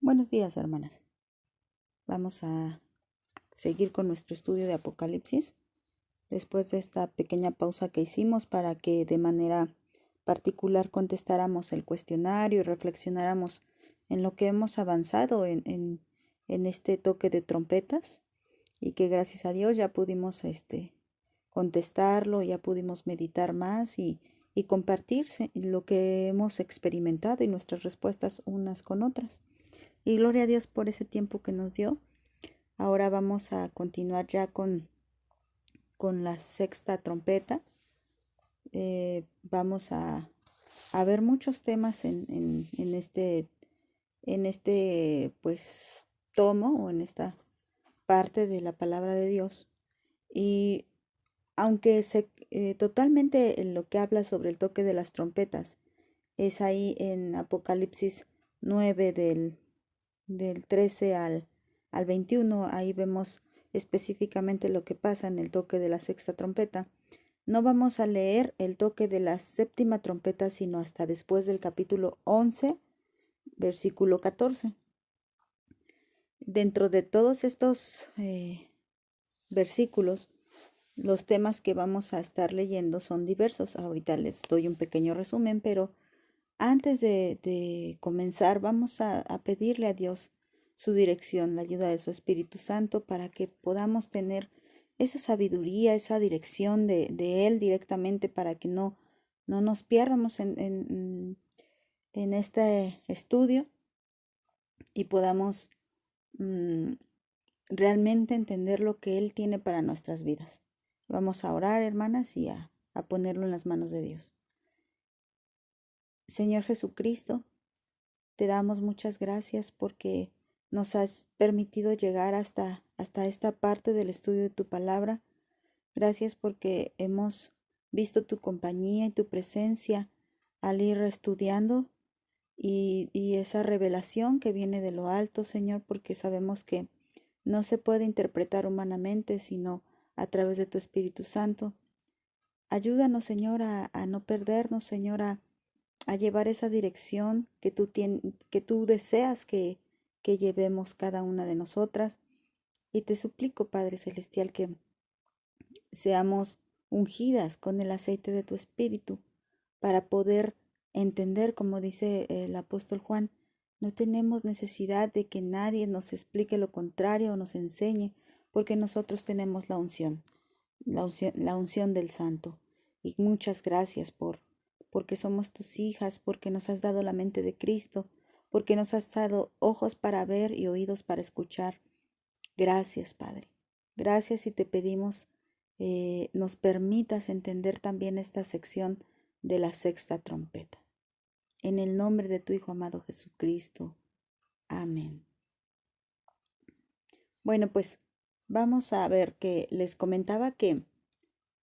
Buenos días, hermanas. Vamos a seguir con nuestro estudio de Apocalipsis después de esta pequeña pausa que hicimos para que de manera particular contestáramos el cuestionario y reflexionáramos en lo que hemos avanzado en este toque de trompetas y que gracias a Dios ya pudimos contestarlo, ya pudimos meditar más y compartirse lo que hemos experimentado y nuestras respuestas unas con otras. Y gloria a Dios por ese tiempo que nos dio. Ahora vamos a continuar ya con la sexta trompeta. Vamos a ver muchos temas en este pues tomo o en esta parte de la palabra de Dios. Y aunque totalmente en lo que habla sobre el toque de las trompetas es ahí en Apocalipsis 9 del 13 al 21, ahí vemos específicamente lo que pasa en el toque de la sexta trompeta. No vamos a leer el toque de la séptima trompeta, sino hasta después del capítulo 11, versículo 14. Dentro de todos estos versículos, los temas que vamos a estar leyendo son diversos. Ahorita les doy un pequeño resumen, pero antes de comenzar, vamos a pedirle a Dios su dirección, la ayuda de su Espíritu Santo, para que podamos tener esa sabiduría, esa dirección de Él directamente, para que no nos pierdamos en este estudio y podamos realmente entender lo que Él tiene para nuestras vidas. Vamos a orar, hermanas, y a ponerlo en las manos de Dios. Señor Jesucristo, te damos muchas gracias porque nos has permitido llegar hasta esta parte del estudio de tu palabra. Gracias porque hemos visto tu compañía y tu presencia al ir estudiando y esa revelación que viene de lo alto, Señor, porque sabemos que no se puede interpretar humanamente, sino a través de tu Espíritu Santo. Ayúdanos, Señor, a no perdernos, Señor, a llevar esa dirección que tú deseas que llevemos cada una de nosotras. Y te suplico, Padre Celestial, que seamos ungidas con el aceite de tu Espíritu para poder entender, como dice el apóstol Juan, no tenemos necesidad de que nadie nos explique lo contrario o nos enseñe, porque nosotros tenemos la unción del Santo. Y muchas gracias porque somos tus hijas, porque nos has dado la mente de Cristo, porque nos has dado ojos para ver y oídos para escuchar. Gracias, Padre. Gracias y te pedimos nos permitas entender también esta sección de la sexta trompeta. En el nombre de tu Hijo amado Jesucristo. Amén. Bueno, pues vamos a ver que les comentaba que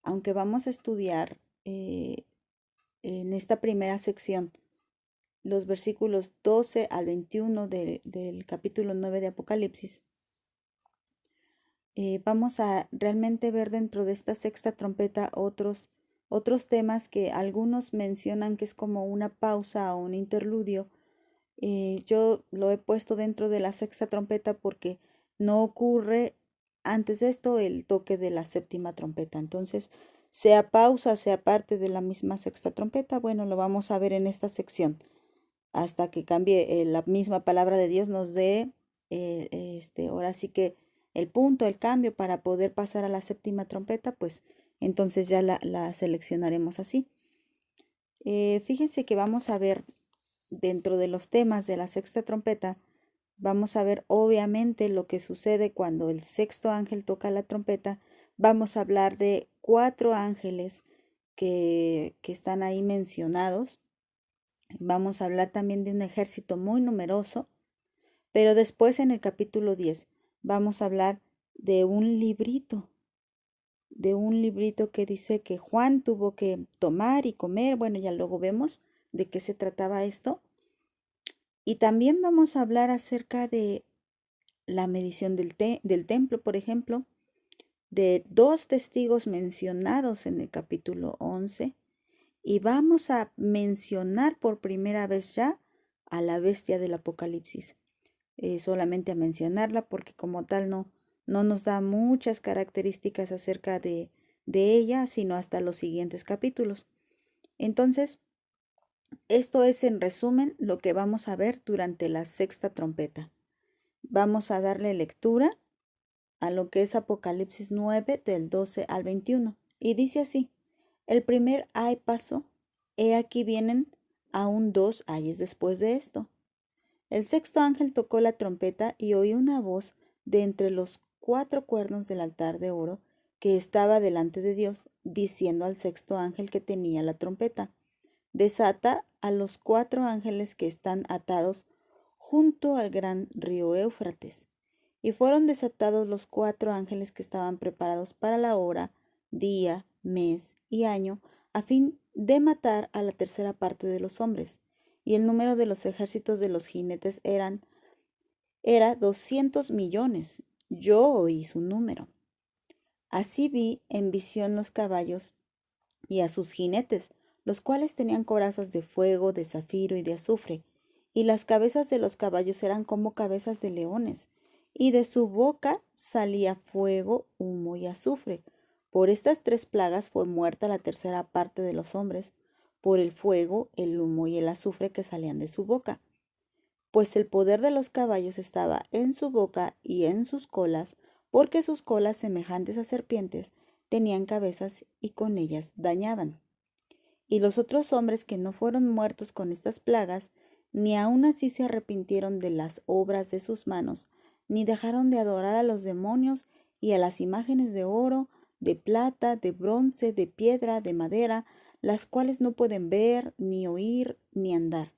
aunque vamos a estudiar en esta primera sección los versículos 12 al 21 del capítulo 9 de Apocalipsis, vamos a realmente ver dentro de esta sexta trompeta otros temas que algunos mencionan que es como una pausa o un interludio. Yo lo he puesto dentro de la sexta trompeta porque no ocurre antes de esto el toque de la séptima trompeta. Entonces, sea pausa, sea parte de la misma sexta trompeta, bueno, lo vamos a ver en esta sección hasta que cambie la misma palabra de Dios nos dé ahora sí que el punto, el cambio para poder pasar a la séptima trompeta, pues entonces ya la seleccionaremos así. Fíjense que vamos a ver dentro de los temas de la sexta trompeta, vamos a ver obviamente lo que sucede cuando el sexto ángel toca la trompeta. Vamos a hablar de 4 ángeles que están ahí mencionados. Vamos a hablar también de un ejército muy numeroso, pero después en el capítulo 10 vamos a hablar de un librito que dice que Juan tuvo que tomar y comer. Bueno, ya luego vemos de qué se trataba esto. Y también vamos a hablar acerca de la medición del templo, por ejemplo, de 2 testigos mencionados en el capítulo 11. Y vamos a mencionar por primera vez ya a la bestia del Apocalipsis. solamente a mencionarla porque como tal no nos da muchas características acerca de ella, sino hasta los siguientes capítulos. Entonces, esto es en resumen lo que vamos a ver durante la sexta trompeta. Vamos a darle lectura a lo que es Apocalipsis 9 del 12 al 21. Y dice así, el primer ay pasó, he aquí vienen aún dos ayes después de esto. El sexto ángel tocó la trompeta y oí una voz de entre los cuatro cuernos del altar de oro que estaba delante de Dios, diciendo al sexto ángel que tenía la trompeta, desata a los cuatro ángeles que están atados junto al gran río Éufrates. Y fueron desatados los cuatro ángeles que estaban preparados para la hora, día, mes y año, a fin de matar a la tercera parte de los hombres. Y el número de los ejércitos de los jinetes era 200 millones. Yo oí su número. Así vi en visión los caballos y a sus jinetes, los cuales tenían corazas de fuego, de zafiro y de azufre, y las cabezas de los caballos eran como cabezas de leones, y de su boca salía fuego, humo y azufre. Por estas tres plagas fue muerta la tercera parte de los hombres, por el fuego, el humo y el azufre que salían de su boca. Pues el poder de los caballos estaba en su boca y en sus colas, porque sus colas, semejantes a serpientes, tenían cabezas y con ellas dañaban. Y los otros hombres que no fueron muertos con estas plagas, ni aun así se arrepintieron de las obras de sus manos, ni dejaron de adorar a los demonios y a las imágenes de oro, de plata, de bronce, de piedra, de madera, las cuales no pueden ver, ni oír, ni andar.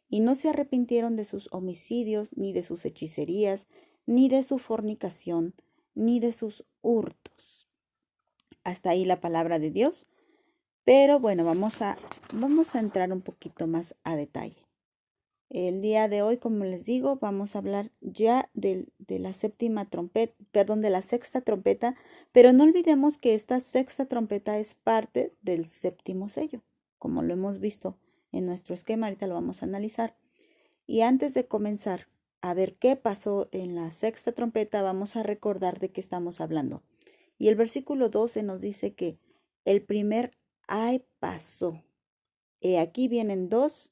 Y no se arrepintieron de sus homicidios, ni de sus hechicerías, ni de su fornicación, ni de sus hurtos. Hasta ahí la palabra de Dios. Pero bueno, vamos a entrar un poquito más a detalle. El día de hoy, como les digo, vamos a hablar ya de la séptima trompeta, perdón, de la sexta trompeta, pero no olvidemos que esta sexta trompeta es parte del séptimo sello, como lo hemos visto en nuestro esquema, ahorita lo vamos a analizar. Y antes de comenzar a ver qué pasó en la sexta trompeta, vamos a recordar de qué estamos hablando. Y el versículo 12 nos dice que el primer ay pasó. He aquí vienen dos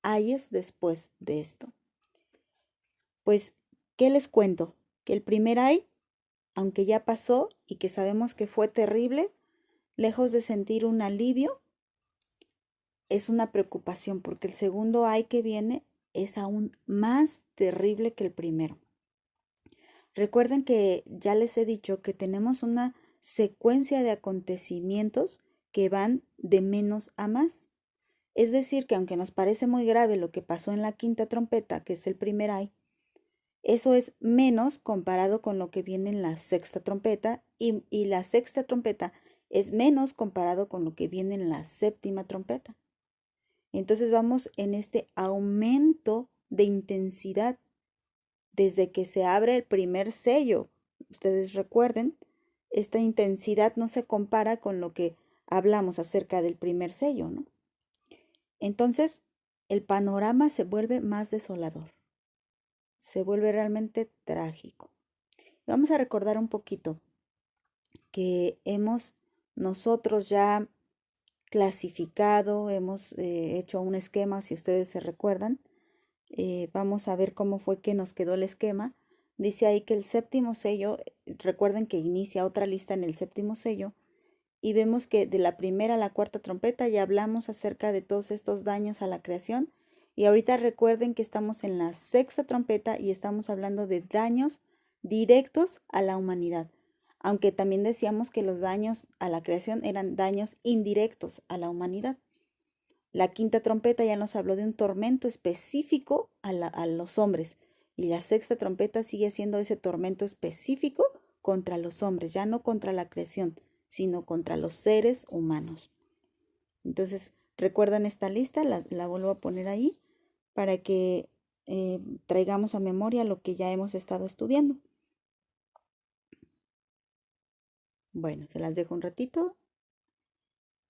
ayes después de esto. Pues, ¿qué les cuento? Que el primer ay, aunque ya pasó y que sabemos que fue terrible, lejos de sentir un alivio, es una preocupación porque el segundo ay que viene es aún más terrible que el primero. Recuerden que ya les he dicho que tenemos una secuencia de acontecimientos que van de menos a más. Es decir, que aunque nos parece muy grave lo que pasó en la quinta trompeta, que es el primer ay, eso es menos comparado con lo que viene en la sexta trompeta y la sexta trompeta es menos comparado con lo que viene en la séptima trompeta. Entonces vamos en este aumento de intensidad desde que se abre el primer sello. Ustedes recuerden, esta intensidad no se compara con lo que hablamos acerca del primer sello, ¿no? Entonces, el panorama se vuelve más desolador, se vuelve realmente trágico. Vamos a recordar un poquito que hemos nosotros ya clasificado, hemos hecho un esquema, si ustedes se recuerdan. Vamos a ver cómo fue que nos quedó el esquema. Dice ahí que el séptimo sello, recuerden que inicia otra lista en el séptimo sello, y vemos que de la primera a la cuarta trompeta ya hablamos acerca de todos estos daños a la creación. Y ahorita recuerden que estamos en la sexta trompeta y estamos hablando de daños directos a la humanidad. Aunque también decíamos que los daños a la creación eran daños indirectos a la humanidad. La quinta trompeta ya nos habló de un tormento específico a los hombres. Y la sexta trompeta sigue siendo ese tormento específico contra los hombres, ya no contra la creación, sino contra los seres humanos. Entonces, recuerdan esta lista, la vuelvo a poner ahí para que traigamos a memoria lo que ya hemos estado estudiando. Bueno, se las dejo un ratito.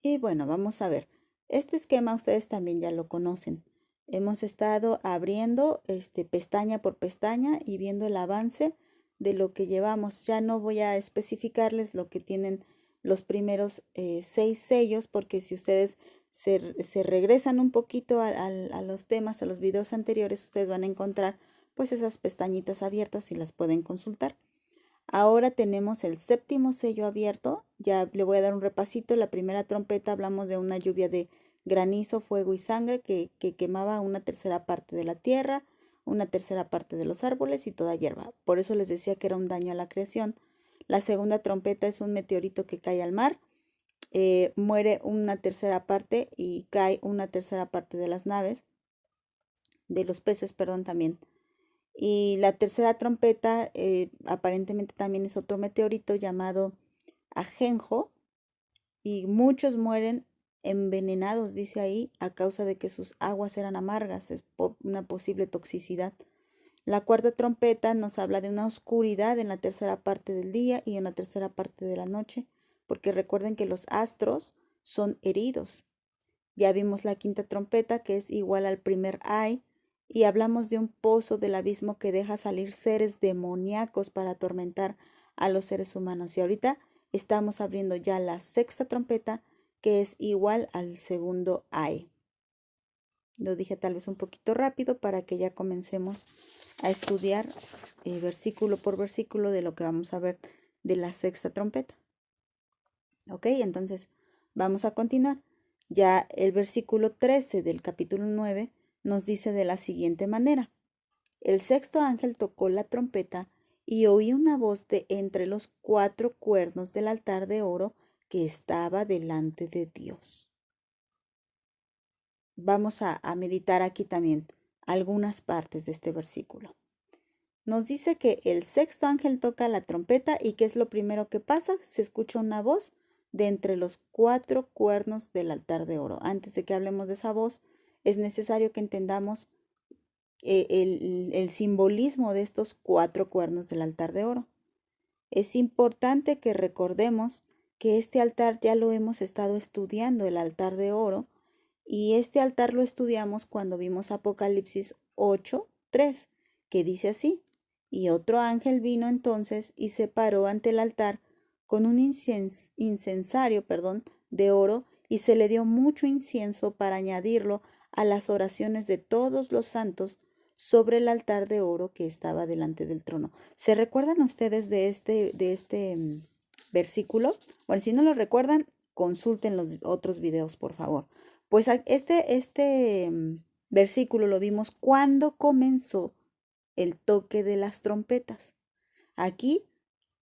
Y bueno, vamos a ver. Este esquema ustedes también ya lo conocen. Hemos estado abriendo pestaña por pestaña y viendo el avance de lo que llevamos. Ya no voy a especificarles lo que tienen los primeros 6 sellos, porque si ustedes se regresan un poquito a los temas, a los videos anteriores, ustedes van a encontrar pues esas pestañitas abiertas y las pueden consultar. Ahora tenemos el 7º sello abierto. Ya le voy a dar un repasito. La primera trompeta hablamos de una lluvia de granizo, fuego y sangre que quemaba una tercera parte de la tierra, una tercera parte de los árboles y toda hierba. Por eso les decía que era un daño a la creación. La segunda trompeta es un meteorito que cae al mar. Muere una tercera parte y cae una tercera parte de las naves, de los peces, perdón, también. Y la tercera trompeta aparentemente también es otro meteorito llamado Ajenjo, y muchos mueren envenenados, dice ahí, a causa de que sus aguas eran amargas, es una posible toxicidad. La cuarta trompeta nos habla de una oscuridad en la tercera parte del día y en la tercera parte de la noche, porque recuerden que los astros son heridos. Ya vimos la quinta trompeta, que es igual al primer ay, y hablamos de un pozo del abismo que deja salir seres demoníacos para atormentar a los seres humanos. Y ahorita estamos abriendo ya la sexta trompeta, que es igual al segundo ay. Lo dije tal vez un poquito rápido para que ya comencemos a estudiar versículo por versículo de lo que vamos a ver de la sexta trompeta. Ok, entonces vamos a continuar. Ya el versículo 13 del capítulo 9 nos dice de la siguiente manera: el sexto ángel tocó la trompeta y oí una voz de entre los 4 cuernos del altar de oro que estaba delante de Dios. Vamos a meditar aquí también algunas partes de este versículo. Nos dice que el sexto ángel toca la trompeta y ¿qué es lo primero que pasa? Se escucha una voz de entre los 4 cuernos del altar de oro. Antes de que hablemos de esa voz, es necesario que entendamos el simbolismo de estos 4 cuernos del altar de oro. Es importante que recordemos que este altar ya lo hemos estado estudiando, el altar de oro, y este altar lo estudiamos cuando vimos Apocalipsis 8:3, que dice así: y otro ángel vino entonces y se paró ante el altar con un incensario, de oro, y se le dio mucho incienso para añadirlo a las oraciones de todos los santos sobre el altar de oro que estaba delante del trono. ¿Se recuerdan ustedes de este versículo? Bueno, si no lo recuerdan, consulten los otros videos, por favor. Pues versículo lo vimos cuando comenzó el toque de las trompetas. Aquí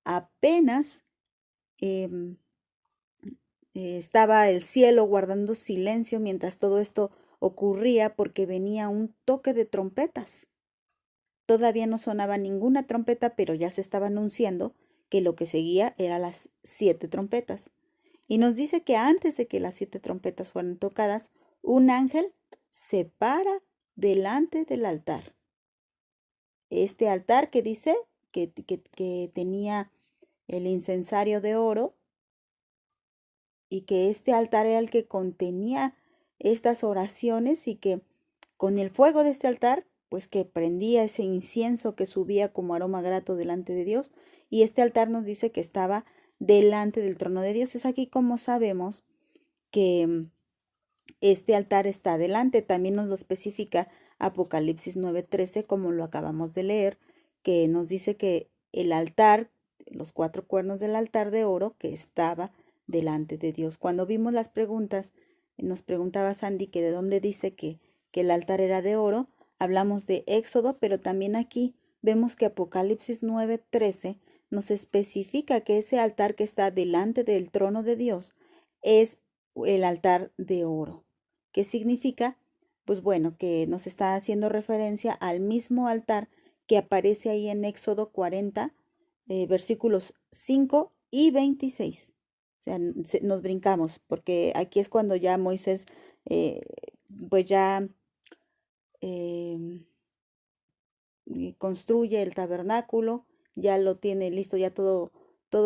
apenas em, estaba el cielo guardando silencio mientras todo esto ocurría, porque venía un toque de trompetas. Todavía no sonaba ninguna trompeta, pero ya se estaba anunciando que lo que seguía eran las 7 trompetas. Y nos dice que antes de que las 7 trompetas fueran tocadas, un ángel se para delante del altar. Este altar que dice que tenía el incensario de oro, y que este altar era el que contenía estas oraciones, y que con el fuego de este altar, pues que prendía ese incienso que subía como aroma grato delante de Dios, y este altar nos dice que estaba delante del trono de Dios. Es aquí como sabemos que este altar está delante. También nos lo especifica Apocalipsis 9:13, como lo acabamos de leer, que nos dice que el altar, los 4 cuernos del altar de oro, que estaba delante de Dios. Cuando vimos las preguntas, nos preguntaba Sandy que de dónde dice que el altar era de oro. Hablamos de Éxodo, pero también aquí vemos que Apocalipsis 9:13 nos especifica que ese altar que está delante del trono de Dios es el altar de oro. ¿Qué significa? Pues bueno, que nos está haciendo referencia al mismo altar que aparece ahí en Éxodo 40, versículos 5 y 26. O sea, nos brincamos, porque aquí es cuando ya Moisés, eh, pues ya construye el tabernáculo, ya lo tiene listo, ya todo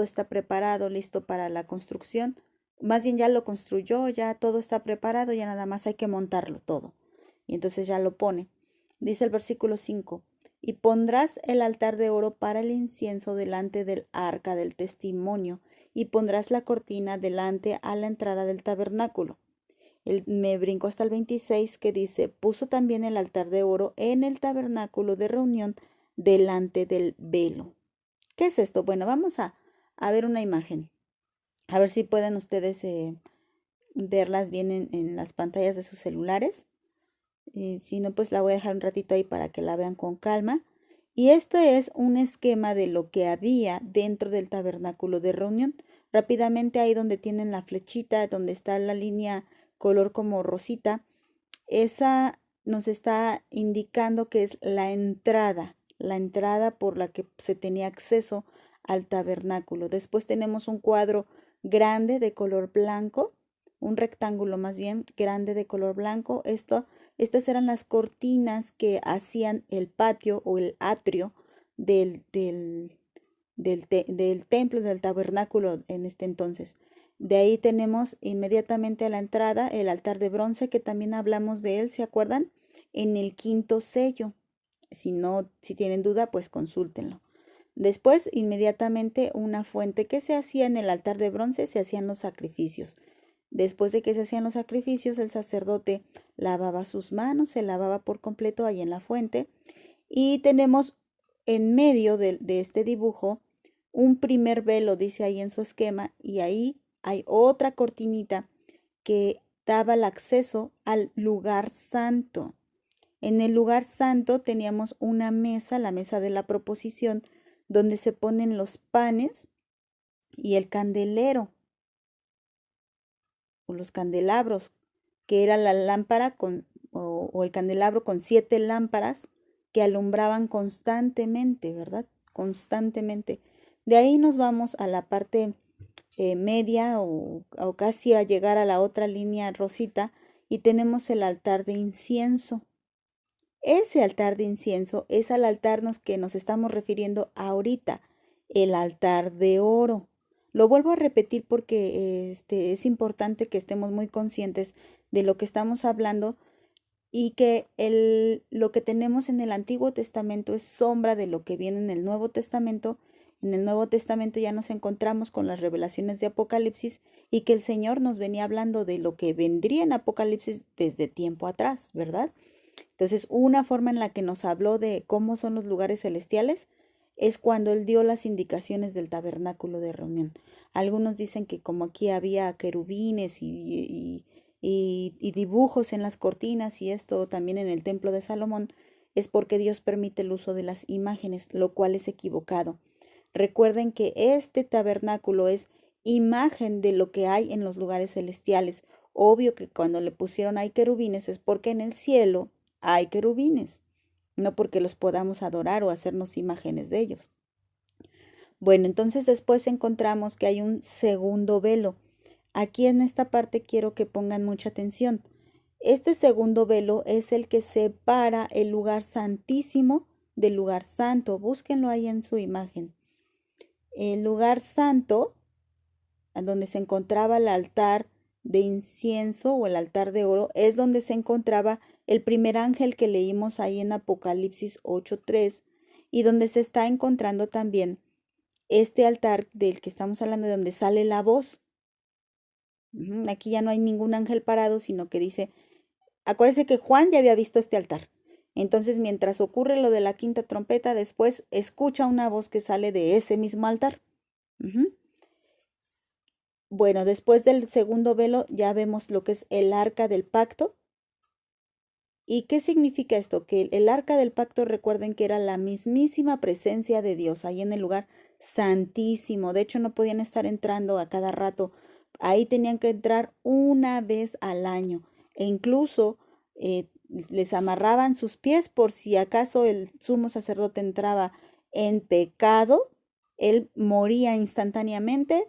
está preparado, listo para la construcción. Más bien ya lo construyó, ya todo está preparado, ya nada más hay que montarlo todo. Y entonces ya lo pone. Dice el versículo 5, y pondrás el altar de oro para el incienso delante del arca del testimonio, y pondrás la cortina delante a la entrada del tabernáculo. Me brinco hasta el 26 que dice, puso también el altar de oro en el tabernáculo de reunión delante del velo. ¿Qué es esto? Bueno, vamos a ver una imagen. A ver si pueden ustedes verlas bien en las pantallas de sus celulares. Si no, pues la voy a dejar un ratito ahí para que la vean con calma. Y este es un esquema de lo que había dentro del tabernáculo de reunión. Rápidamente ahí donde tienen la flechita, donde está la línea color como rosita, esa nos está indicando que es la entrada por la que se tenía acceso al tabernáculo. Después tenemos un cuadro grande de color blanco, un rectángulo más bien grande de color blanco. Estas eran las cortinas que hacían el patio o el atrio del templo, del tabernáculo en este entonces. De ahí tenemos inmediatamente a la entrada el altar de bronce, que también hablamos de él, ¿se acuerdan? En el quinto sello. Si tienen duda, pues consúltenlo. Después, inmediatamente una fuente que se hacía en el altar de bronce, se hacían los sacrificios. Después de que se hacían los sacrificios, el sacerdote lavaba sus manos, se lavaba por completo ahí en la fuente. Y tenemos en medio de este dibujo un primer velo, dice ahí en su esquema, y ahí hay otra cortinita que daba el acceso al lugar santo. En el lugar santo teníamos una mesa, la mesa de la proposición, donde se ponen los panes y el candelero o los candelabros, que era la lámpara o el candelabro con 7 lámparas que alumbraban constantemente, ¿verdad? Constantemente. De ahí nos vamos a la parte media o casi a llegar a la otra línea rosita y tenemos el altar de incienso. Ese altar de incienso es al altar que nos estamos refiriendo ahorita, el altar de oro. Lo vuelvo a repetir porque es importante que estemos muy conscientes de lo que estamos hablando y que lo que tenemos en el Antiguo Testamento es sombra de lo que viene en el Nuevo Testamento. En el Nuevo Testamento ya nos encontramos con las revelaciones de Apocalipsis y que el Señor nos venía hablando de lo que vendría en Apocalipsis desde tiempo atrás, ¿verdad? Entonces, una forma en la que nos habló de cómo son los lugares celestiales es cuando Él dio las indicaciones del tabernáculo de reunión. Algunos dicen que como aquí había querubines y dibujos en las cortinas y esto también en el templo de Salomón, es porque Dios permite el uso de las imágenes, lo cual es equivocado. Recuerden que este tabernáculo es imagen de lo que hay en los lugares celestiales. Obvio que cuando le pusieron ahí querubines es porque en el cielo hay querubines, no porque los podamos adorar o hacernos imágenes de ellos. Bueno, entonces después encontramos que hay un segundo velo. Aquí en esta parte quiero que pongan mucha atención. Este segundo velo es el que separa el lugar santísimo del lugar santo. Búsquenlo ahí en su imagen. El lugar santo, donde se encontraba el altar de incienso o el altar de oro, es donde se encontraba el primer ángel que leímos ahí en Apocalipsis 8:3 y donde se está encontrando también este altar del que estamos hablando, de donde sale la voz. Aquí ya no hay ningún ángel parado, sino que dice, acuérdense que Juan ya había visto este altar. Entonces, mientras ocurre lo de la quinta trompeta, después escucha una voz que sale de ese mismo altar. Bueno, después del segundo velo ya vemos lo que es el arca del pacto. ¿Y qué significa esto? Que el arca del pacto, recuerden que era la mismísima presencia de Dios ahí en el lugar santísimo. De hecho, no podían estar entrando a cada rato. Ahí tenían que entrar una vez al año. E incluso les amarraban sus pies por si acaso el sumo sacerdote entraba en pecado. Él moría instantáneamente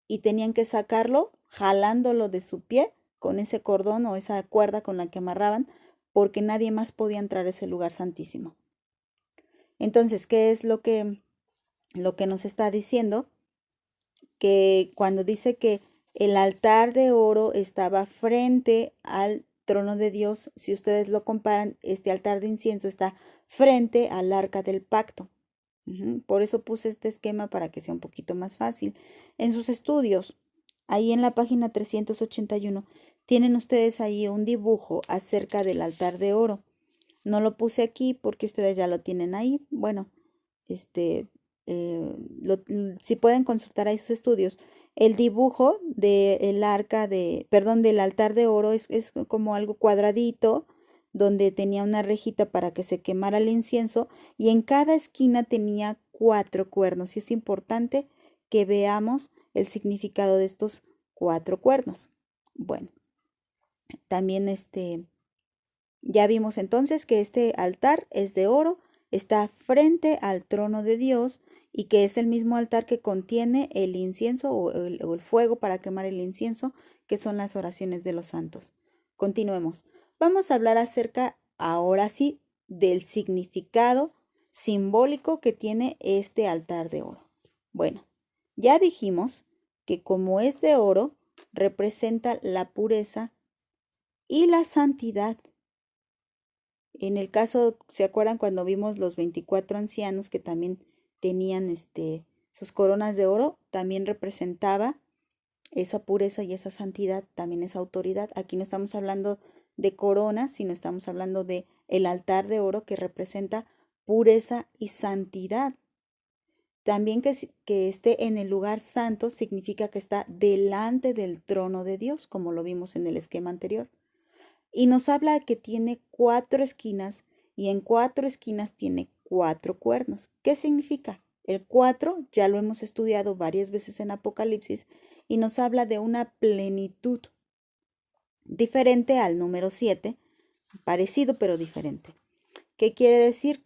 y tenían que sacarlo jalándolo de su pie con ese cordón o esa cuerda con la que amarraban, porque nadie más podía entrar a ese lugar santísimo. Entonces, ¿qué es lo que nos está diciendo? Que cuando dice que el altar de oro estaba frente al trono de Dios, si ustedes lo comparan, este altar de incienso está frente al arca del pacto. Por eso puse este esquema para que sea un poquito más fácil. En sus estudios, ahí en la página 381, tienen ustedes ahí un dibujo acerca del altar de oro. No lo puse aquí porque ustedes ya lo tienen ahí. Bueno, si pueden consultar ahí sus estudios. El dibujo del del altar de oro es como algo cuadradito, donde tenía una rejita para que se quemara el incienso, y en cada esquina tenía 4 cuernos. Y es importante que veamos el significado de estos 4 cuernos. Bueno, también ya vimos entonces que este altar es de oro, está frente al trono de Dios y que es el mismo altar que contiene el incienso o el fuego para quemar el incienso, que son las oraciones de los santos. Continuemos. Vamos a hablar acerca, ahora sí, del significado simbólico que tiene este altar de oro. Bueno, ya dijimos que como es de oro, representa la pureza y la santidad. En el caso, ¿se acuerdan cuando vimos los 24 ancianos que también tenían sus coronas de oro? También representaba esa pureza y esa santidad, también esa autoridad. Aquí no estamos hablando de coronas, sino estamos hablando de el altar de oro que representa pureza y santidad. También que esté en el lugar santo significa que está delante del trono de Dios, como lo vimos en el esquema anterior. Y nos habla que tiene 4 esquinas y en 4 esquinas tiene 4 cuernos. ¿Qué significa? El 4 ya lo hemos estudiado varias veces en Apocalipsis y nos habla de una plenitud diferente al número 7, parecido pero diferente. ¿Qué quiere decir?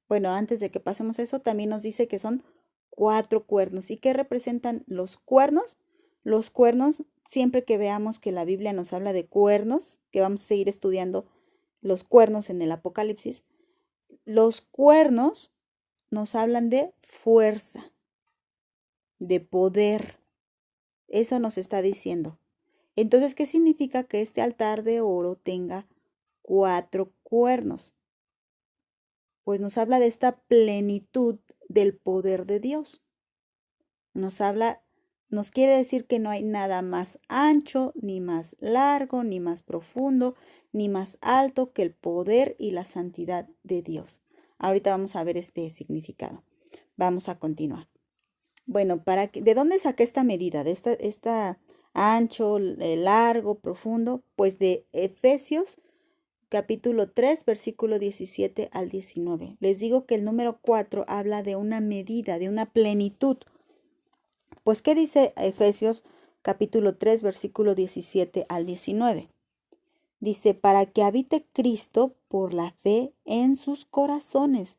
Bueno, antes de que pasemos a eso, también nos dice que son 4 cuernos. ¿Y qué representan los cuernos? Los cuernos, siempre que veamos que la Biblia nos habla de cuernos, que vamos a seguir estudiando los cuernos en el Apocalipsis, los cuernos nos hablan de fuerza, de poder. Eso nos está diciendo. Entonces, ¿qué significa que este altar de oro tenga 4 cuernos? Pues nos habla de esta plenitud del poder de Dios. Nos quiere decir que no hay nada más ancho, ni más largo, ni más profundo, ni más alto que el poder y la santidad de Dios. Ahorita vamos a ver este significado. Vamos a continuar. Bueno, ¿de dónde saqué esta medida? De esta ancho, largo, profundo, pues de Efesios capítulo 3, versículo 17 al 19. Les digo que el número 4 habla de una medida, de una plenitud. Pues, ¿qué dice Efesios capítulo 3, versículo 17 al 19? Dice, para que habite Cristo por la fe en sus corazones,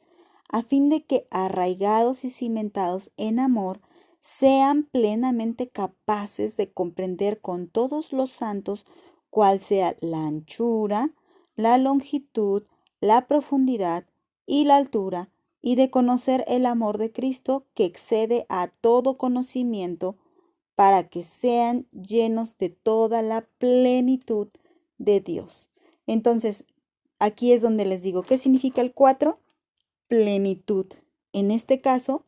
a fin de que, arraigados y cimentados en amor, sean plenamente capaces de comprender con todos los santos cuál sea la anchura, la longitud, la profundidad y la altura, y de conocer el amor de Cristo que excede a todo conocimiento, para que sean llenos de toda la plenitud de Dios. Entonces, aquí es donde les digo, ¿qué significa el 4? Plenitud. En este caso,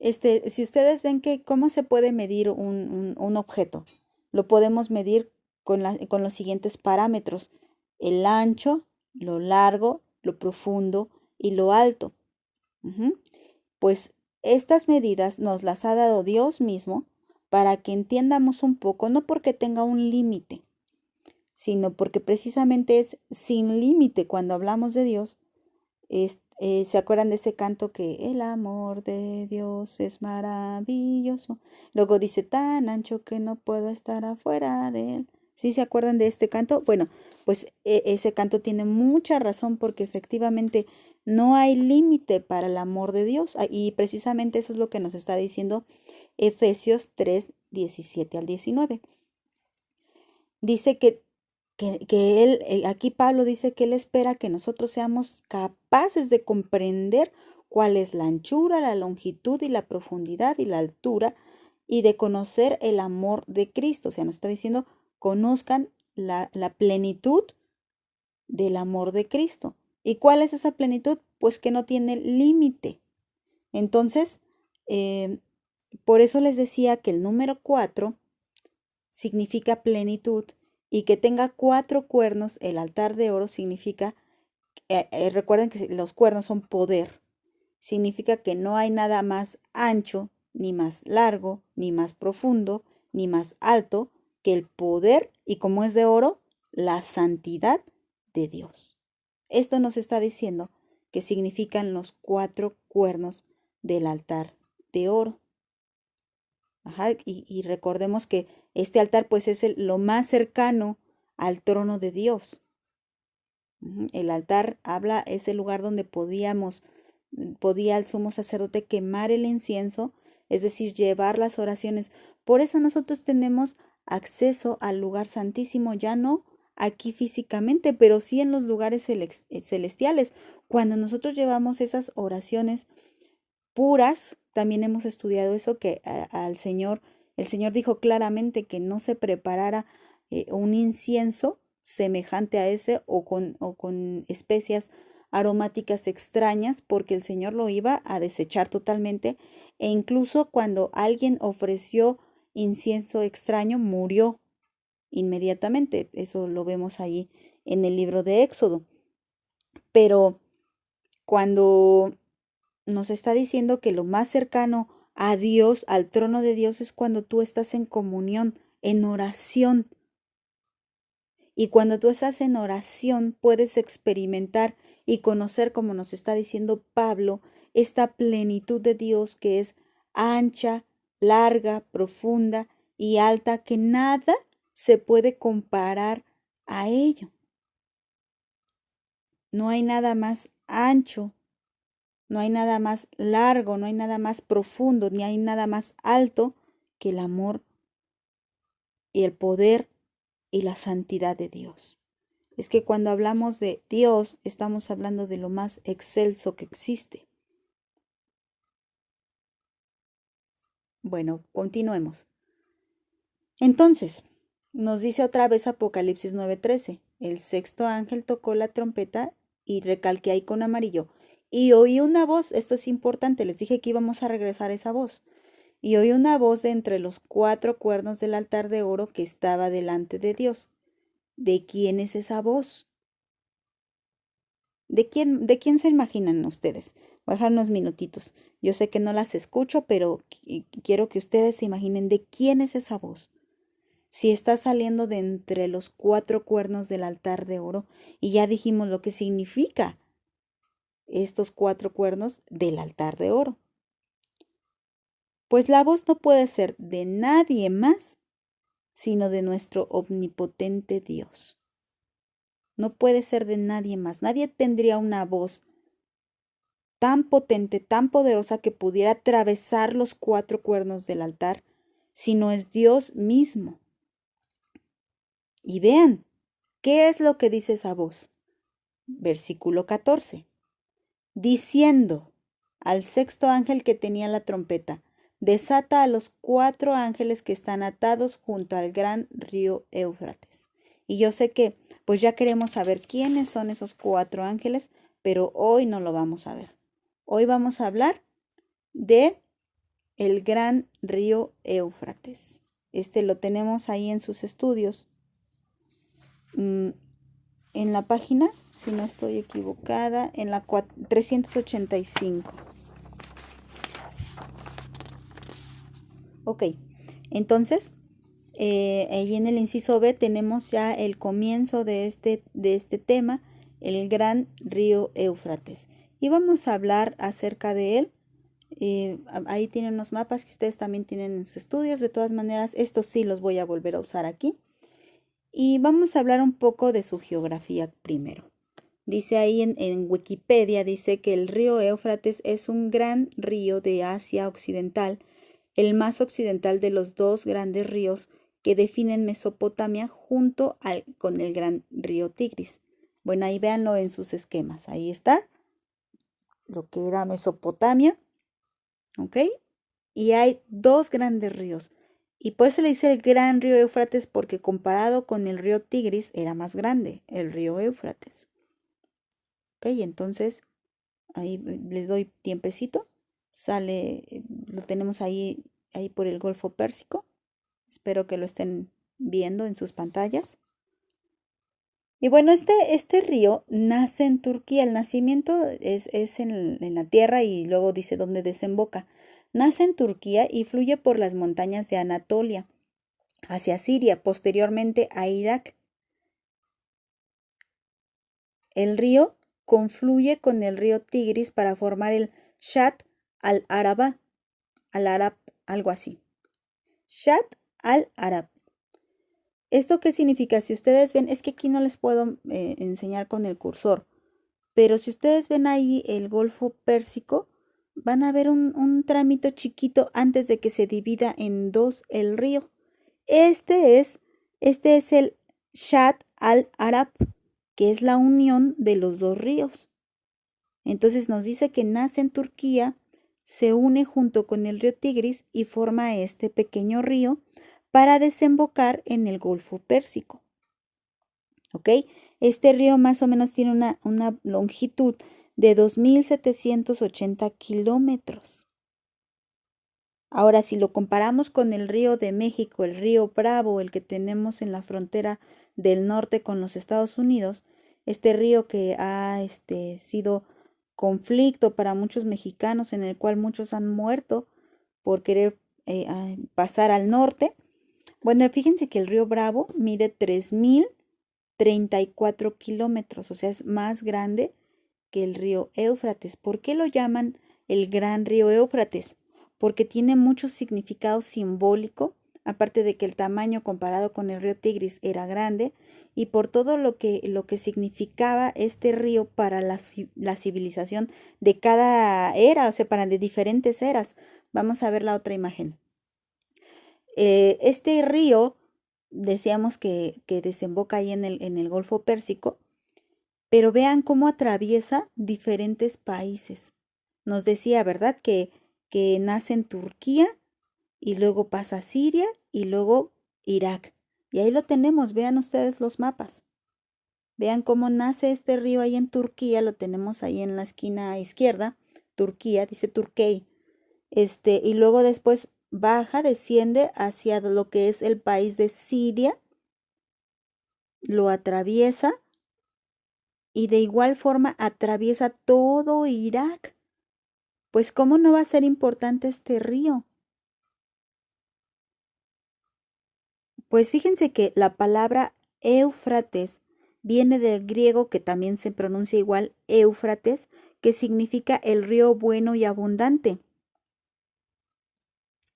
si ustedes ven que cómo se puede medir un objeto, lo podemos medir con los siguientes parámetros: el ancho, lo largo, lo profundo y lo alto. Pues estas medidas nos las ha dado Dios mismo para que entiendamos un poco, no porque tenga un límite, sino porque precisamente es sin límite. Cuando hablamos de Dios, ¿se acuerdan de ese canto que el amor de Dios es maravilloso? Luego dice, tan ancho que no puedo estar afuera de él. ¿Sí se acuerdan de este canto? Bueno, pues ese canto tiene mucha razón, porque efectivamente no hay límite para el amor de Dios. Y precisamente eso es lo que nos está diciendo Efesios 3, 17 al 19. Dice aquí Pablo dice que él espera que nosotros seamos capaces de comprender cuál es la anchura, la longitud y la profundidad y la altura, y de conocer el amor de Cristo. O sea, nos está diciendo, conozcan la plenitud del amor de Cristo. ¿Y cuál es esa plenitud? Pues que no tiene límite. Entonces, por eso les decía que el número 4 significa plenitud y que tenga 4 cuernos, el altar de oro significa, recuerden que los cuernos son poder, significa que no hay nada más ancho, ni más largo, ni más profundo, ni más alto que el poder y como es de oro, la santidad de Dios. Esto nos está diciendo que significan los 4 cuernos del altar de oro. Ajá, y recordemos que este altar pues es lo más cercano al trono de Dios. El altar es el lugar donde podía el sumo sacerdote quemar el incienso, es decir, llevar las oraciones. Por eso nosotros tenemos acceso al lugar santísimo, ya no aquí físicamente, pero sí en los lugares celestiales. Cuando nosotros llevamos esas oraciones puras, también hemos estudiado eso, que al Señor, el Señor dijo claramente que no se preparara un incienso semejante a ese o con especias aromáticas extrañas, porque el Señor lo iba a desechar totalmente, e incluso cuando alguien ofreció incienso extraño, murió inmediatamente. Eso lo vemos ahí en el libro de Éxodo. Pero cuando nos está diciendo que lo más cercano a Dios, al trono de Dios, es cuando tú estás en comunión, en oración. Y cuando tú estás en oración, puedes experimentar y conocer, como nos está diciendo Pablo, esta plenitud de Dios que es ancha, larga, profunda y alta, que nada se puede comparar a ello. No hay nada más ancho, no hay nada más largo, no hay nada más profundo, ni hay nada más alto que el amor y el poder y la santidad de Dios. Es que cuando hablamos de Dios, estamos hablando de lo más excelso que existe. Bueno, continuemos. Entonces, nos dice otra vez Apocalipsis 9:13, el sexto ángel tocó la trompeta y recalqué ahí con amarillo. Y oí una voz, esto es importante, les dije que íbamos a regresar a esa voz. Y oí una voz de entre los 4 cuernos del altar de oro que estaba delante de Dios. ¿De quién es esa voz? ¿De quién se imaginan ustedes? Voy a dejar unos minutitos. Yo sé que no las escucho, pero quiero que ustedes se imaginen de quién es esa voz. Si está saliendo de entre los 4 cuernos del altar de oro, y ya dijimos lo que significa estos 4 cuernos del altar de oro. Pues la voz no puede ser de nadie más, sino de nuestro omnipotente Dios. No puede ser de nadie más. Nadie tendría una voz tan potente, tan poderosa que pudiera atravesar los 4 cuernos del altar, sino es Dios mismo. Y vean, ¿qué es lo que dice esa voz? Versículo 14. Diciendo al sexto ángel que tenía la trompeta, desata a los 4 ángeles que están atados junto al gran río Éufrates. Y yo sé que pues ya queremos saber quiénes son esos 4 ángeles, pero hoy no lo vamos a ver. Hoy vamos a hablar de el gran río Éufrates. Este lo tenemos ahí en sus estudios. En la página, si no estoy equivocada, en la 385. Ok, entonces, ahí en el inciso B tenemos ya el comienzo de este tema, el gran río Éufrates. Y vamos a hablar acerca de él. Ahí tienen unos mapas que ustedes también tienen en sus estudios. De todas maneras, estos sí los voy a volver a usar aquí. Y vamos a hablar un poco de su geografía primero. Dice ahí en Wikipedia, dice que el río Éufrates es un gran río de Asia Occidental, el más occidental de los 2 grandes ríos que definen Mesopotamia junto con el gran río Tigris. Bueno, ahí véanlo en sus esquemas. Ahí está lo que era Mesopotamia, ¿ok? Y hay 2 grandes ríos. Y por eso le dice el gran río Éufrates, porque comparado con el río Tigris era más grande el río Éufrates. Ok, entonces ahí les doy tiempecito. Sale, lo tenemos ahí por el Golfo Pérsico. Espero que lo estén viendo en sus pantallas. Y bueno, este río nace en Turquía. El nacimiento es en la tierra y luego dice dónde desemboca. Nace en Turquía y fluye por las montañas de Anatolia hacia Siria, posteriormente a Irak. El río confluye con el río Tigris para formar el Shat al-Arab, algo así. Shat al-Arab. ¿Esto qué significa? Si ustedes ven, es que aquí no les puedo enseñar con el cursor, pero si ustedes ven ahí el Golfo Pérsico, van a ver un tramito chiquito antes de que se divida en dos el río. Este es, este es el Shat al-Arab, que es la unión de los dos ríos. Entonces nos dice que nace en Turquía, se une junto con el río Tigris y forma este pequeño río para desembocar en el Golfo Pérsico. ¿Ok? Este río más o menos tiene una longitud de 2.780 kilómetros. Ahora, si lo comparamos con el río de México, el río Bravo, el que tenemos en la frontera del norte con los Estados Unidos, este río que ha sido conflicto para muchos mexicanos, en el cual muchos han muerto por querer pasar al norte. Bueno, fíjense que el río Bravo mide 3.034 kilómetros, o sea, es más grande que el río Éufrates. ¿Por qué lo llaman el gran río Éufrates? Porque tiene mucho significado simbólico, aparte de que el tamaño comparado con el río Tigris era grande, y por todo lo que significaba este río para la civilización de cada era, o sea, para de diferentes eras. Vamos a ver la otra imagen. Este río, decíamos que desemboca ahí en el Golfo Pérsico, pero vean cómo atraviesa diferentes países. Nos decía, ¿verdad? Que nace en Turquía y luego pasa a Siria y luego Irak. Y ahí lo tenemos, vean ustedes los mapas. Vean cómo nace este río ahí en Turquía, lo tenemos ahí en la esquina izquierda, Turquía, dice Turkey. Y luego después baja, desciende hacia lo que es el país de Siria, lo atraviesa y de igual forma atraviesa todo Irak. Pues ¿cómo no va a ser importante este río? Pues fíjense que la palabra Éufrates viene del griego que también se pronuncia igual Éufrates, que significa el río bueno y abundante.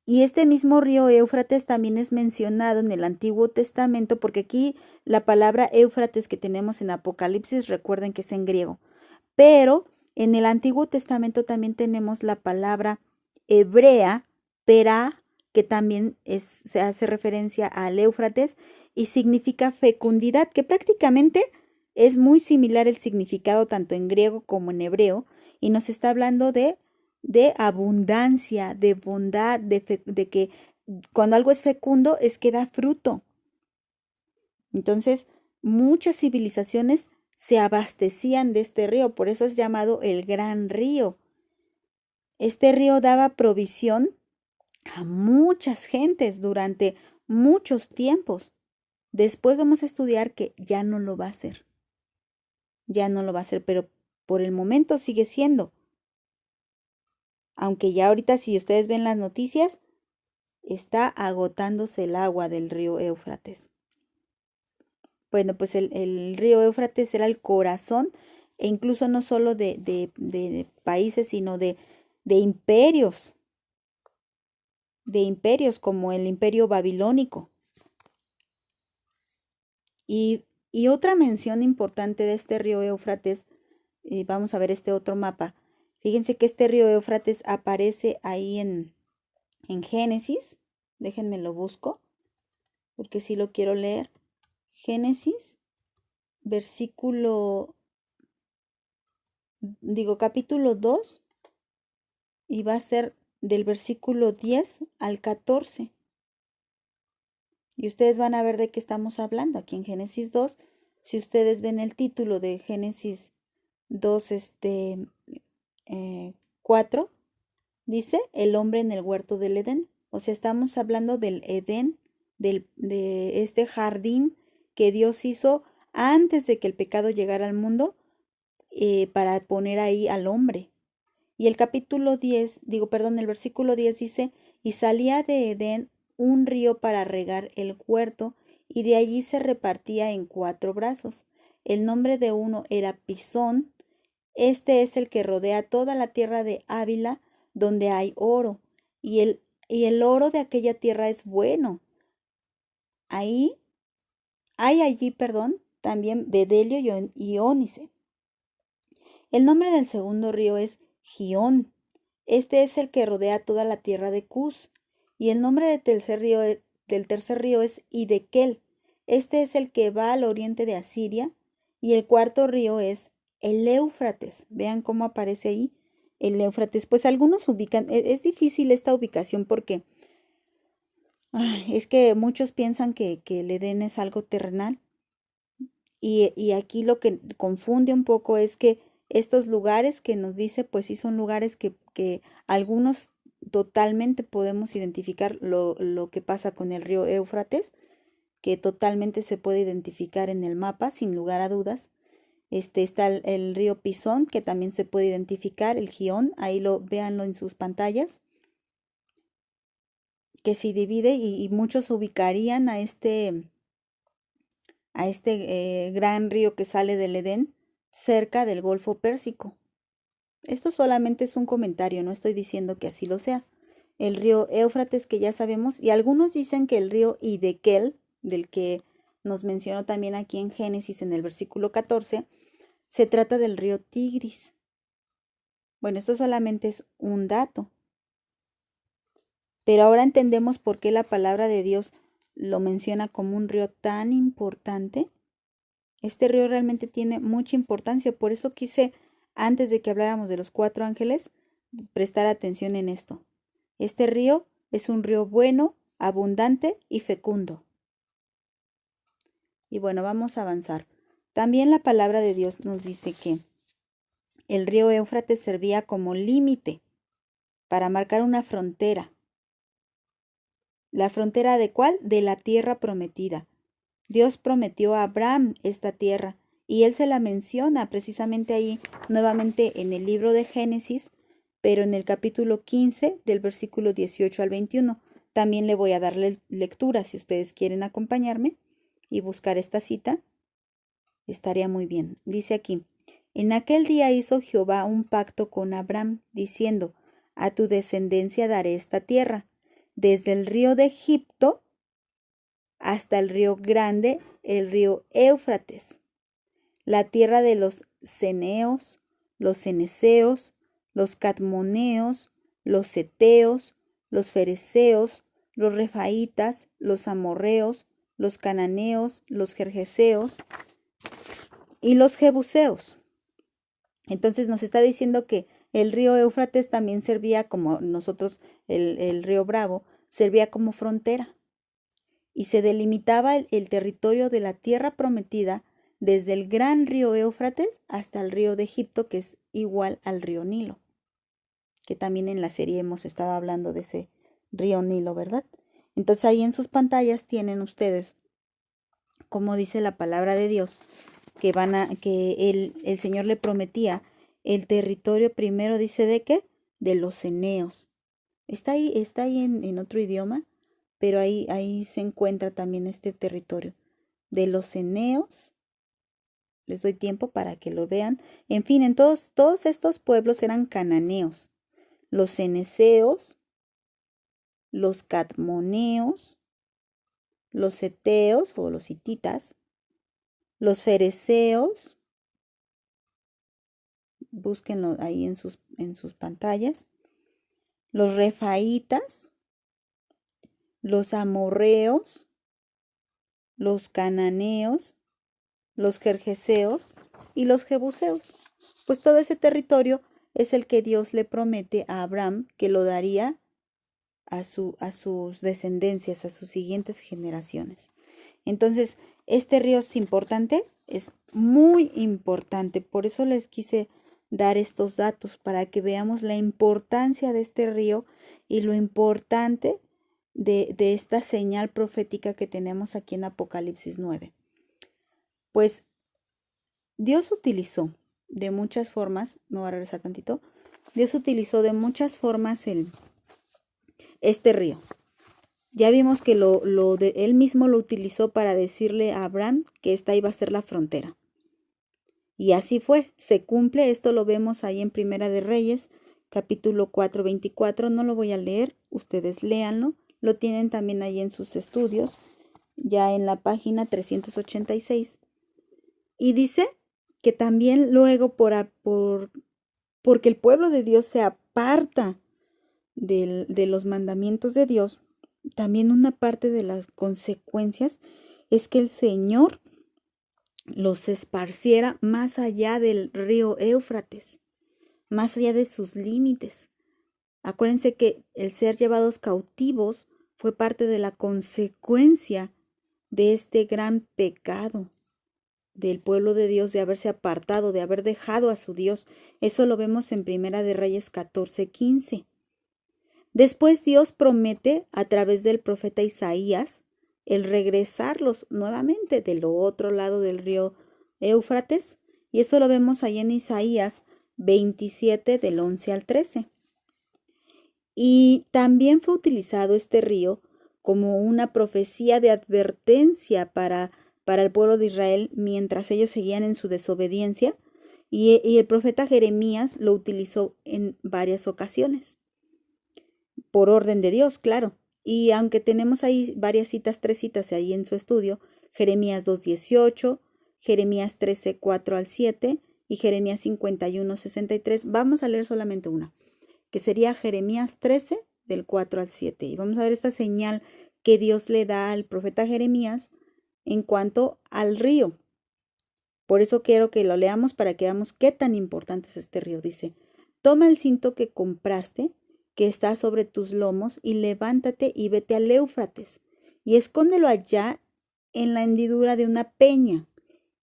Y este mismo río Éufrates también es mencionado en el Antiguo Testamento, porque aquí la palabra Éufrates que tenemos en Apocalipsis, recuerden que es en griego, pero en el Antiguo Testamento también tenemos la palabra hebrea, Perá, que también se hace referencia al Éufrates y significa fecundidad, que prácticamente es muy similar el significado tanto en griego como en hebreo, y nos está hablando de abundancia, de bondad, de que cuando algo es fecundo es que da fruto. Entonces, muchas civilizaciones se abastecían de este río, por eso es llamado el Gran Río. Este río daba provisión a muchas gentes durante muchos tiempos. Después vamos a estudiar que ya no lo va a hacer. Ya no lo va a hacer, pero por el momento sigue siendo. Aunque ya ahorita si ustedes ven las noticias, está agotándose el agua del río Éufrates. Bueno, pues el río Éufrates era el corazón, e incluso no solo de países, sino de imperios como el imperio babilónico. Y otra mención importante de este río Éufrates, vamos a ver este otro mapa. Fíjense que este río Éufrates aparece ahí en Génesis. Déjenme lo busco, porque sí lo quiero leer. Génesis, capítulo 2, y va a ser del versículo 10 al 14. Y ustedes van a ver de qué estamos hablando aquí en Génesis 2. Si ustedes ven el título de Génesis 2, 4, dice el hombre en el huerto del Edén. O sea, estamos hablando del Edén, de este jardín que Dios hizo antes de que el pecado llegara al mundo, para poner ahí al hombre. Y el el versículo 10 dice, y salía de Edén un río para regar el huerto, y de allí se repartía en 4 brazos. El nombre de uno era Pisón. Este es el que rodea toda la tierra de Ávila, donde hay oro, y el oro de aquella tierra es bueno. Hay allí, también bedelio y ónice. El nombre del segundo río es Gihón. Este es el que rodea toda la tierra de Cus. Y el nombre del tercer río es Hidekel. Este es el que va al oriente de Asiria. Y el cuarto río es el Éufrates. Vean cómo aparece ahí el Éufrates. Pues algunos ubican, es difícil esta ubicación porque es que muchos piensan que el Edén es algo terrenal. Y aquí lo que confunde un poco es que estos lugares que nos dice, pues sí son lugares que algunos totalmente podemos identificar lo que pasa con el río Éufrates, que totalmente se puede identificar en el mapa, sin lugar a dudas. Está el río Pisón, que también se puede identificar, el Gihón, ahí véanlo en sus pantallas, que se divide y muchos ubicarían a este gran río que sale del Edén cerca del Golfo Pérsico. Esto solamente es un comentario, no estoy diciendo que así lo sea. El río Éufrates, que ya sabemos, y algunos dicen que el río Hidekel, del que nos mencionó también aquí en Génesis en el versículo 14, se trata del río Tigris. Bueno, esto solamente es un dato. Pero ahora entendemos por qué la palabra de Dios lo menciona como un río tan importante. Este río realmente tiene mucha importancia, por eso quise, antes de que habláramos de los 4 ángeles, prestar atención en esto. Este río es un río bueno, abundante y fecundo. Y bueno, vamos a avanzar. También la palabra de Dios nos dice que el río Éufrates servía como límite para marcar una frontera. ¿La frontera de cuál? De la tierra prometida. Dios prometió a Abraham esta tierra y él se la menciona precisamente ahí nuevamente en el libro de Génesis, pero en el capítulo 15 del versículo 18 al 21. También le voy a darle lectura si ustedes quieren acompañarme y buscar esta cita. Estaría muy bien. Dice aquí, en aquel día hizo Jehová un pacto con Abraham, diciendo, a tu descendencia daré esta tierra, desde el río de Egipto hasta el río grande, el río Éufrates, la tierra de los ceneos, los ceneseos, los cadmoneos, los seteos, los fereceos, los refaitas, los amorreos, los cananeos, los gergeseos y los jebuseos. Entonces nos está diciendo que el río Éufrates también servía como nosotros, el río Bravo, servía como frontera. Y se delimitaba el territorio de la tierra prometida desde el gran río Éufrates hasta el río de Egipto, que es igual al río Nilo, que también en la serie hemos estado hablando de ese río Nilo, ¿verdad? Entonces ahí en sus pantallas tienen ustedes, como dice la palabra de Dios, que el Señor le prometía el territorio primero, dice, ¿de qué? De los ceneos. Está ahí en otro idioma, pero ahí se encuentra también este territorio de los ceneos. Les doy tiempo para que lo vean. En fin, en todos estos pueblos eran cananeos. Los ceneseos, los cadmoneos, los heteos o los hititas, los fereceos, búsquenlo ahí en sus pantallas, los refaitas, los amorreos, los cananeos, los gergeseos y los jebuseos. Pues todo ese territorio es el que Dios le promete a Abraham que lo daría a sus descendencias, a sus siguientes generaciones. Entonces, este río es importante, es muy importante. Por eso les quise dar estos datos para que veamos la importancia de este río y lo importante de esta señal profética que tenemos aquí en Apocalipsis 9. Pues Dios utilizó de muchas formas, me voy a regresar tantito, Dios utilizó de muchas formas este río. Ya vimos que él mismo lo utilizó para decirle a Abraham que esta iba a ser la frontera. Y así fue, se cumple, esto lo vemos ahí en Primera de Reyes, capítulo 4, 24, no lo voy a leer, ustedes léanlo, lo tienen también ahí en sus estudios, ya en la página 386. Y dice que también luego porque el pueblo de Dios se aparta de los mandamientos de Dios, también una parte de las consecuencias es que el Señor los esparciera más allá del río Éufrates, más allá de sus límites. Acuérdense que el ser llevados cautivos fue parte de la consecuencia de este gran pecado del pueblo de Dios, de haberse apartado, de haber dejado a su Dios. Eso lo vemos en Primera de Reyes 14:15. Después Dios promete a través del profeta Isaías el regresarlos nuevamente del otro lado del río Éufrates, y eso lo vemos ahí en Isaías 27 del 11 al 13. Y también fue utilizado este río como una profecía de advertencia para el pueblo de Israel mientras ellos seguían en su desobediencia, y el profeta Jeremías lo utilizó en varias ocasiones, por orden de Dios, claro. Y aunque tenemos ahí varias citas, 3 citas ahí en su estudio, Jeremías 2:18, Jeremías 13:4 al 7 y Jeremías 51:63, vamos a leer solamente una, que sería Jeremías 13 del 4 al 7. Y vamos a ver esta señal que Dios le da al profeta Jeremías en cuanto al río. Por eso quiero que lo leamos para que veamos qué tan importante es este río. Dice: toma el cinto que compraste, que está sobre tus lomos, y levántate y vete al Éufrates, y escóndelo allá en la hendidura de una peña.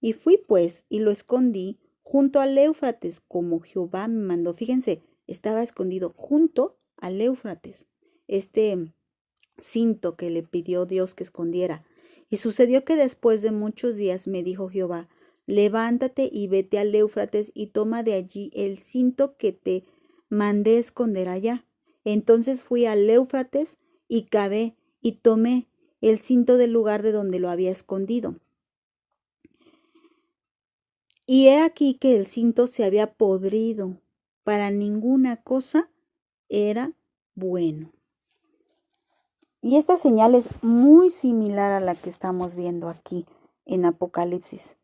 Y fui pues, y lo escondí junto al Éufrates, como Jehová me mandó. Fíjense, estaba escondido junto al Éufrates, este cinto que le pidió Dios que escondiera. Y sucedió que después de muchos días me dijo Jehová: levántate y vete al Éufrates y toma de allí el cinto que te mandé esconder allá. Entonces fui al Éufrates y cavé y tomé el cinto del lugar de donde lo había escondido. Y he aquí que el cinto se había podrido, para ninguna cosa era bueno. Y esta señal es muy similar a la que estamos viendo aquí en Apocalipsis.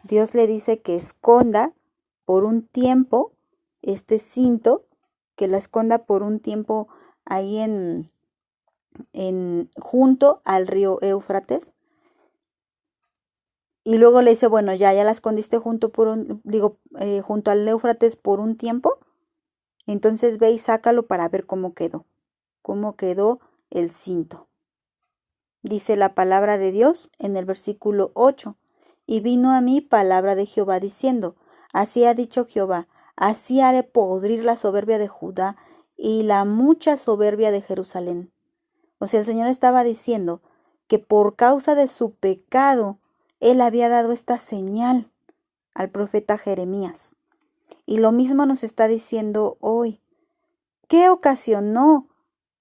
Dios le dice que esconda por un tiempo este cinto, que la esconda por un tiempo ahí junto al río Éufrates. Y luego le dice: bueno, ya la escondiste junto al Éufrates por un tiempo. Entonces ve y sácalo para ver cómo quedó el cinto. Dice la palabra de Dios en el versículo 8. Y vino a mí palabra de Jehová diciendo: así ha dicho Jehová, así haré podrir la soberbia de Judá y la mucha soberbia de Jerusalén. O sea, el Señor estaba diciendo que por causa de su pecado, Él había dado esta señal al profeta Jeremías. Y lo mismo nos está diciendo hoy. ¿Qué ocasionó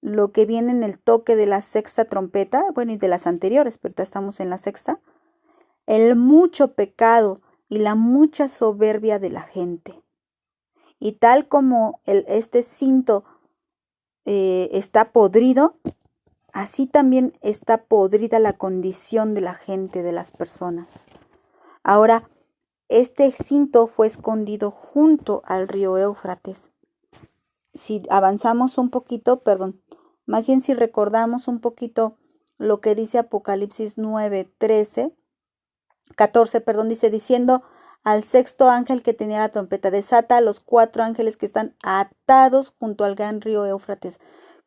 lo que viene en el toque de la sexta trompeta? Bueno, y de las anteriores, pero ya estamos en la sexta. El mucho pecado y la mucha soberbia de la gente. Y tal como este cinto está podrido, así también está podrida la condición de la gente, de las personas. Ahora, este cinto fue escondido junto al río Éufrates. Si avanzamos un poquito, más bien si recordamos un poquito lo que dice Apocalipsis 14, dice: diciendo al sexto ángel que tenía la trompeta: desata a los 4 ángeles que están atados junto al gran río Éufrates.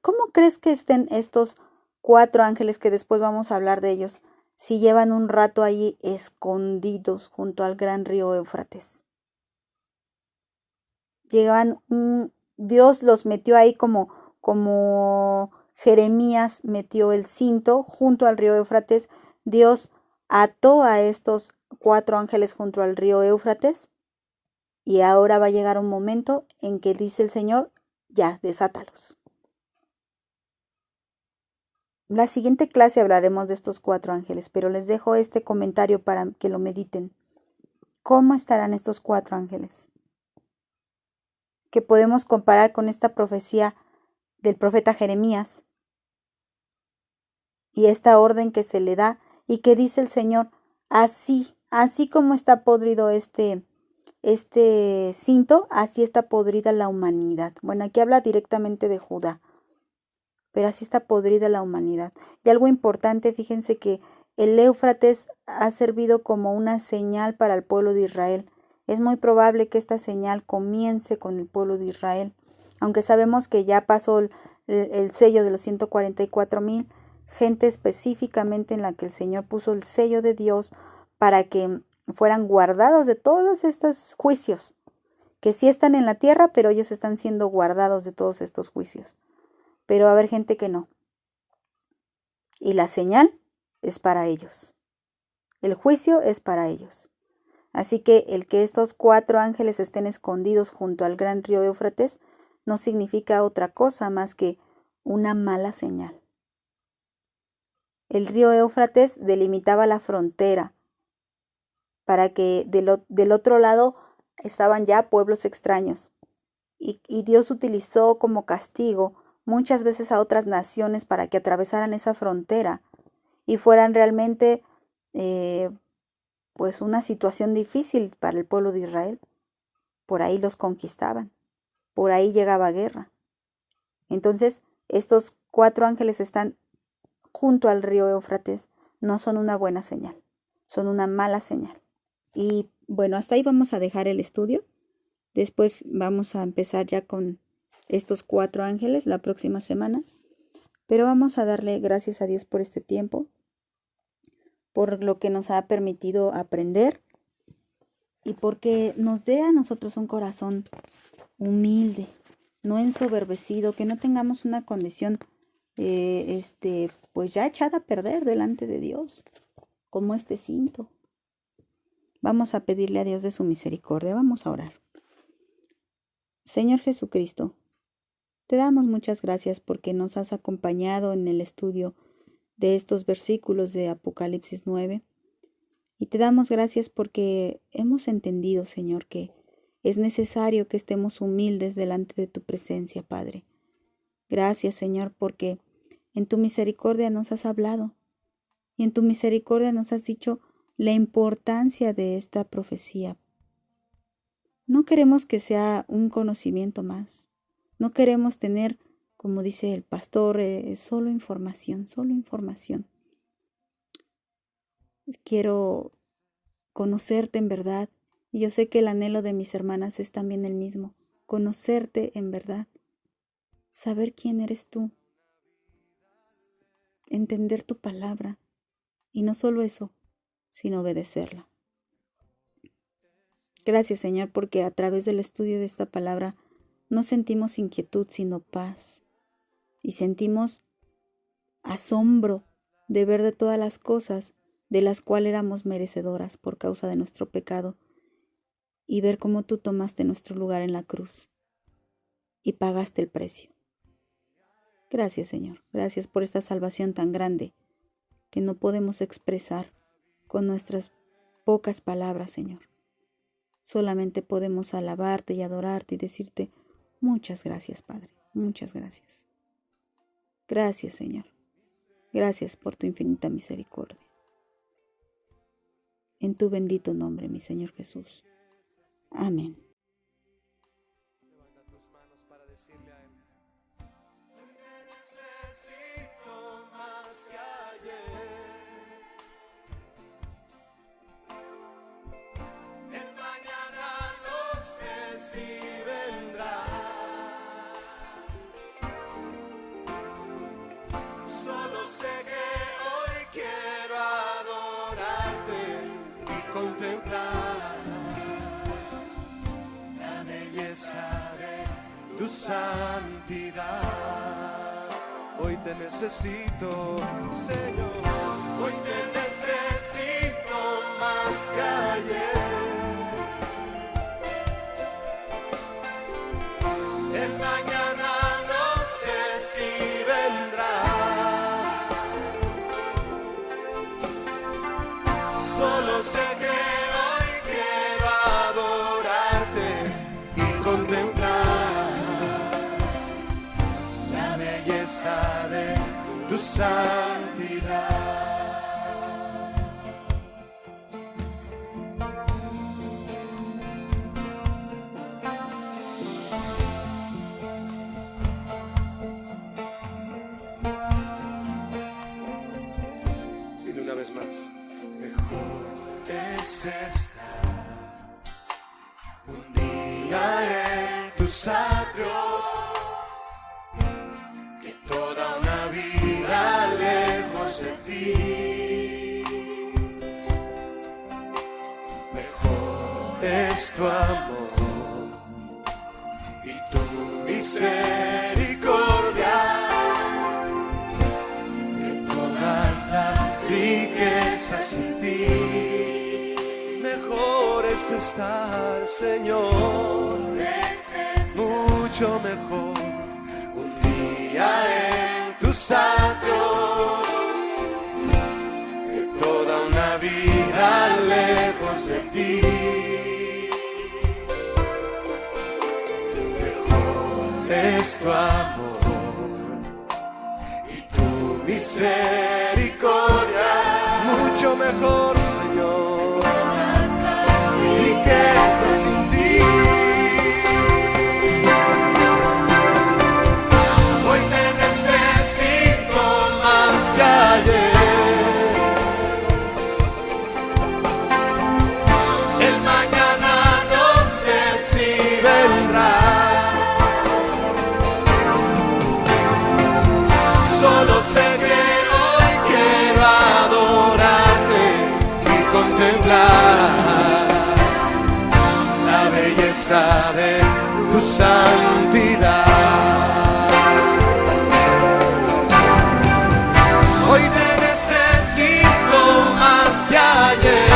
¿Cómo crees que estén estos 4 ángeles que después vamos a hablar de ellos si llevan un rato ahí escondidos junto al gran río Éufrates? Dios los metió ahí como Jeremías metió el cinto junto al río Éufrates. Dios ató a estos 4 ángeles junto al río Éufrates y ahora va a llegar un momento en que dice el Señor, ya, desátalos. La siguiente clase hablaremos de estos 4 ángeles, pero les dejo este comentario para que lo mediten. ¿Cómo estarán estos 4 ángeles? Que podemos comparar con esta profecía del profeta Jeremías y esta orden que se le da y que dice el Señor, así como está podrido este cinto, así está podrida la humanidad. Bueno, aquí habla directamente de Judá, pero así está podrida la humanidad. Y algo importante, fíjense que el Éufrates ha servido como una señal para el pueblo de Israel. Es muy probable que esta señal comience con el pueblo de Israel, aunque sabemos que ya pasó el sello de los 144,000, gente específicamente en la que el Señor puso el sello de Dios para que fueran guardados de todos estos juicios, que sí están en la tierra, pero ellos están siendo guardados de todos estos juicios. Pero va a haber gente que no. Y la señal es para ellos. El juicio es para ellos. Así que el que estos 4 ángeles estén escondidos junto al gran río Éufrates no significa otra cosa más que una mala señal. El río Éufrates delimitaba la frontera para que del otro lado estaban ya pueblos extraños. Y Dios utilizó como castigo muchas veces a otras naciones para que atravesaran esa frontera y fueran realmente pues una situación difícil para el pueblo de Israel. Por ahí los conquistaban, por ahí llegaba guerra. Entonces, estos 4 ángeles están junto al río Éufrates, no son una buena señal, son una mala señal. Y bueno, hasta ahí vamos a dejar el estudio. Después vamos a empezar ya con estos 4 ángeles la próxima semana. Pero vamos a darle gracias a Dios por este tiempo, por lo que nos ha permitido aprender y porque nos dé a nosotros un corazón humilde, no ensoberbecido, que no tengamos una condición pues ya echada a perder delante de Dios, como este cinto. Vamos a pedirle a Dios de su misericordia, vamos a orar. Señor Jesucristo, te damos muchas gracias porque nos has acompañado en el estudio de estos versículos de Apocalipsis 9. Y te damos gracias porque hemos entendido, Señor, que es necesario que estemos humildes delante de tu presencia, Padre. Gracias, Señor, porque en tu misericordia nos has hablado y en tu misericordia nos has dicho la importancia de esta profecía. No queremos que sea un conocimiento más. No queremos tener, como dice el pastor, solo información, solo información. Quiero conocerte en verdad, y yo sé que el anhelo de mis hermanas es también el mismo, conocerte en verdad, saber quién eres tú, entender tu palabra, y no solo eso, sino obedecerla. Gracias, Señor, porque a través del estudio de esta palabra no sentimos inquietud, sino paz, y sentimos asombro de ver de todas las cosas de las cuales éramos merecedoras por causa de nuestro pecado, y ver cómo tú tomaste nuestro lugar en la cruz y pagaste el precio. Gracias, Señor. Gracias por esta salvación tan grande que no podemos expresar con nuestras pocas palabras, Señor. Solamente podemos alabarte y adorarte y decirte muchas gracias, Padre. Muchas gracias. Gracias, Señor. Gracias por tu infinita misericordia. En tu bendito nombre, mi Señor Jesús. Amén. Levanta tus manos para decirle a Él: necesito más que ayer. El mañana no sé si vendrá. contemplar la belleza de tu santidad. Hoy te necesito, Señor, hoy te necesito más que ayer. El mañana no sé si vendrá, solo sé que hoy quiero adorarte y contemplar la belleza de tu santidad. Dile una vez más. Mejor es estar un día en tus atrios que toda una vida lejos de ti. Mejor es tu amor y tu misericordia que todas las riquezas en ti. Mejor es estar, Señor, mucho mejor un día en tus atrios que toda una vida lejos de ti. Mejor es tu amor y tu misericordia, mucho mejor, Señor, riquezas sin ti. Hoy te necesito más que ayer. El mañana no sé si vendrá, solo sé que hoy quiero adorarte y contemplar la belleza de tu santidad. Hoy te necesito más que ayer.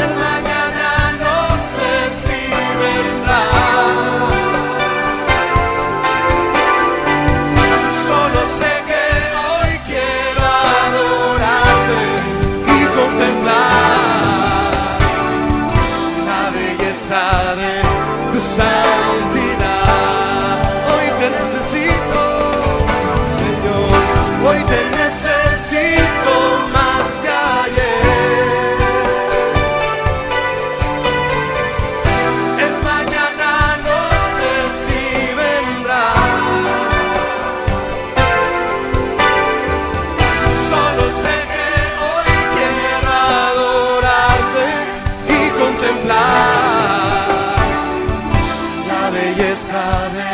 El mañana no sé si vendrá, solo sé que hoy quiero adorarte y contemplar la belleza de tu santidad. Hoy te necesito, Señor, hoy te necesito más que ayer. El mañana no sé si vendrá, solo sé que hoy quiero adorarte y contemplar la belleza de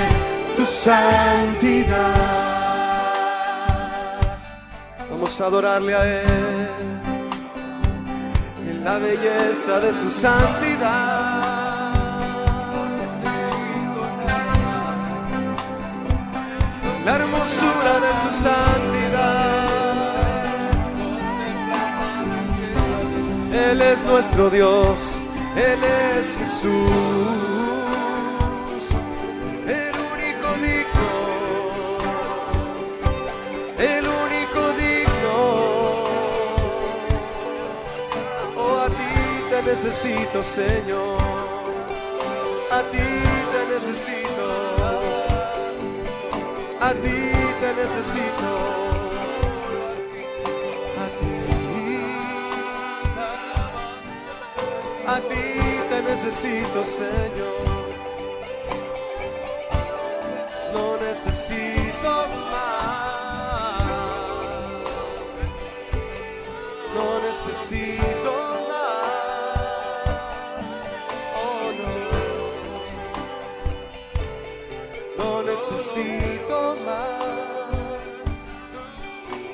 tu santidad. Vamos a adorarle a Él en la belleza de su santidad. La hermosura de su santidad. Él es nuestro Dios, Él es Jesús, el único digno, el único digno. Oh, a ti te necesito, Señor, a ti te necesito, a ti te necesito, a ti te necesito, Señor. No necesito más, no necesito más. Oh, no, no necesito más.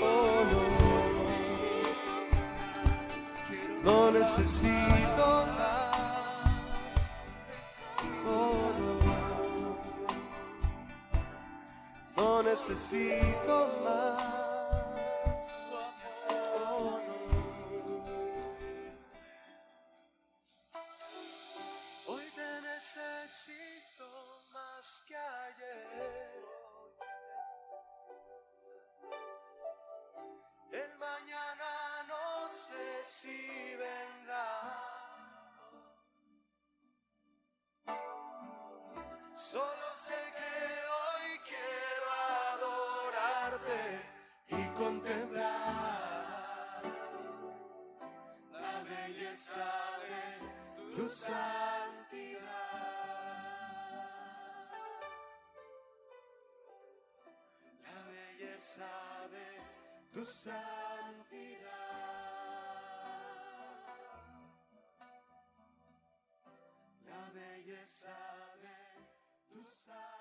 Oh, no. necesito más. Oh, no necesito más. Oh, no. Hoy te necesito más que ayer. El mañana no sé si vendrá. Solo sé que hoy quiero adorarte y contemplar la belleza de tu santidad. La belleza de tu santidad. La belleza de tu santidad.